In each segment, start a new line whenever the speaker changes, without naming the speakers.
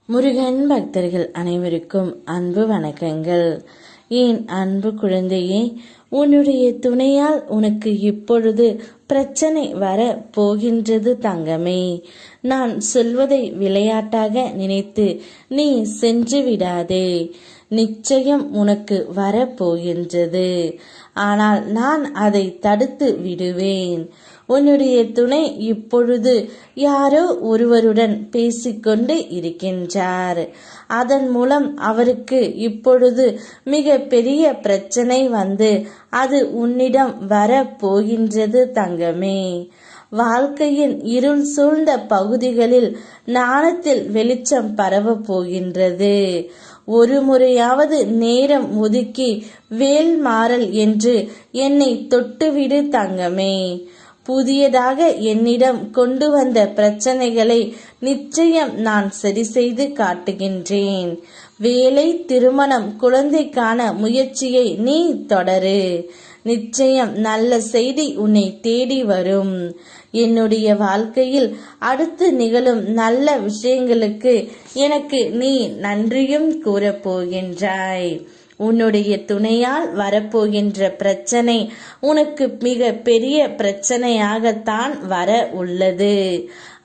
முருகன் பக்தர்கள் அனைவருக்கும் அன்பு வணக்கங்கள். என் அன்பு குழந்தையே, உன்னுடைய துணையால் உனக்கு இப்பொழுது பிரச்சனை வர போகின்றது தங்கமே. நான் சொல்வதை விளையாட்டாக நினைத்து நீ சென்று விடாதே. நிச்சயம் உனக்கு வரப்போகின்றது. ஆனால் நான் அதை தடுத்து விடுவேன். உன்னுடைய துணை இப்பொழுது யாரோ ஒருவருடன் பேசிக்கொண்டு இருக்கின்றார். அதன் மூலம் அவருக்கு இப்பொழுது மிக பெரிய பிரச்சனை வந்து அது உன்னிடம் வர போகின்றது தங்கமே. வாழ்க்கையின் இருள் சூழ்ந்த பகுதிகளில் ஞானத்தில் வெளிச்சம் பரவ போகின்றது. ஒரு முறையாவது நேரம் ஒதுக்கி வேல்மாறல் என்று என்னை தொட்டுவிடு தங்கமே. புதியதாக என்னிடம் கொண்டு வந்த பிரச்சனைகளை நிச்சயம் நான் சரி செய்து காட்டுகின்றேன். வேலை, திருமணம், குழந்தைக்கான முயற்சியை நீ தொடரு. நிச்சயம் நல்ல செய்தி உன்னை தேடி வரும். என்னுடைய வாழ்க்கையில் அடுத்து நிகழும் நல்ல விஷயங்களுக்கு எனக்கு நீ நன்றியும் கூறப்போகின்றாய். உன்னுடைய துணையால் வரப்போகின்ற பிரச்சனை உனக்கு மிக பெரிய பிரச்சனையாகத்தான் வர உள்ளது.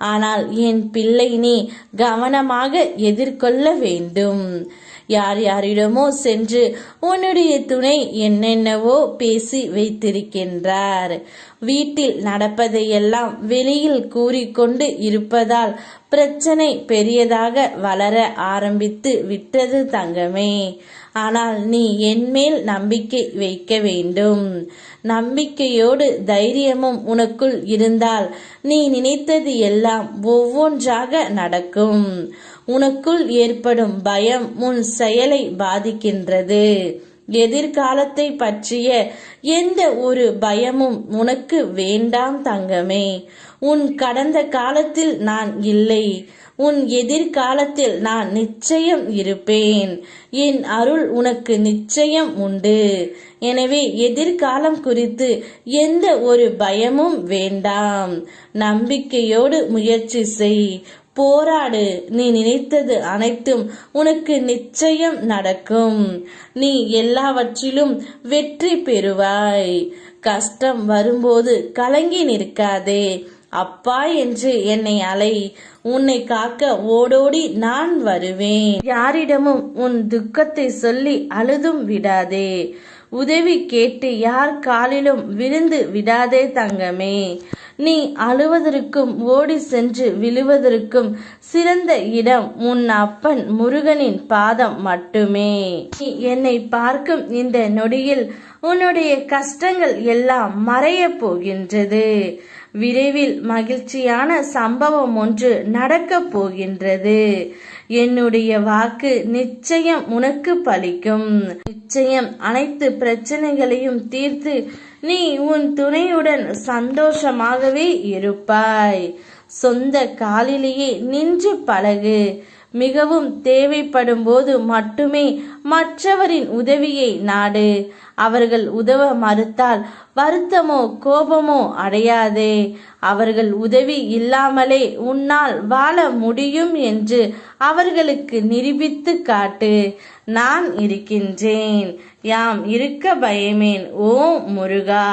ஆனால் என் பிள்ளை, நீ கவனமாக எதிர்கொள்ள வேண்டும். யார் யாரிடமோ சென்று உன்னுடைய துணை என்னென்னவோ பேசி வைத்திருக்கின்றார். வீட்டில் நடப்பதையெல்லாம் வெளியில் கூறிக்கொண்டு இருப்பதால் பிரச்சனை பெரியதாக வளர ஆரம்பித்து விட்டது தங்கமே. ஆனால் நீ என்மேல் நம்பிக்கை வைக்க வேண்டும். நம்பிக்கையோடு தைரியமும் உனக்குள் இருந்தால் நீ நினைத்தது எல்லாம் ஒவ்வொன்றாக நடக்கும். உனக்குள் ஏற்படும் பயம் உன் செயலை பாதிக்கின்றது. எதிர்காலத்தை பற்றிய எந்த ஒரு பயமும் உனக்கு வேண்டாம் தங்கமே. உன் கடந்த காலத்தில் நான் இல்லை, உன் எதிர்காலத்தில் நான் நிச்சயம் இருப்பேன். என் அருள் உனக்கு நிச்சயம் உண்டு. எனவே எதிர்காலம் குறித்து எந்த ஒரு பயமும் வேண்டாம். நம்பிக்கையோடு முயற்சி செய், போராடு. நீ நினைத்தது அனைத்தும் உனக்கு நிச்சயம் நடக்கும். நீ எல்லாவற்றிலும் வெற்றி பெறுவாய். கஷ்டம் வரும்போது கலங்கி நிற்காதே. அப்பா என்று என்னை அலை. உன்னை காக்க ஓடோடி நான் வருவேன். யாரிடமும் உன் துக்கத்தை சொல்லி அழுதும் விடாதே. உதவி கேட்டு யார் காலிலும் விழுந்து விடாதே தங்கமே. நீ அழுவதற்கும் ஓடி சென்று விழுவதற்கும் சிறந்த இடம் உன் அப்பன் முருகனின் பாதம் மட்டுமே. நீ என்னை பார்க்கும் இந்த நொடியில் உன்னுடைய கஷ்டங்கள் எல்லாம் மறைய போகின்றது. விரைவில் மகிழ்ச்சியான சம்பவம் ஒன்று நடக்கப் போகின்றது. என்னுடைய வாக்கு நிச்சயம் உனக்கு பலிக்கும். நிச்சயம் அனைத்து பிரச்சனைகளையும் தீர்த்து நீ உன் துணையுடன் சந்தோஷமாகவே இருப்பாய். சொந்த காலிலேயே நின்று பழகு. மிகவும் தேவைப்படும் போது மட்டுமே மற்றவரின் உதவியை நாடு. அவர்கள் உதவ மறுத்தால் வருத்தமோ கோபமோ அடையாதே. அவர்கள் உதவி இல்லாமலே உன்னால் வாழ முடியும் என்று அவர்களுக்கு நிரூபித்து காட்டு. நான் இருக்கின்றேன். யாம் இருக்க பயமேன். ஓ முருகா.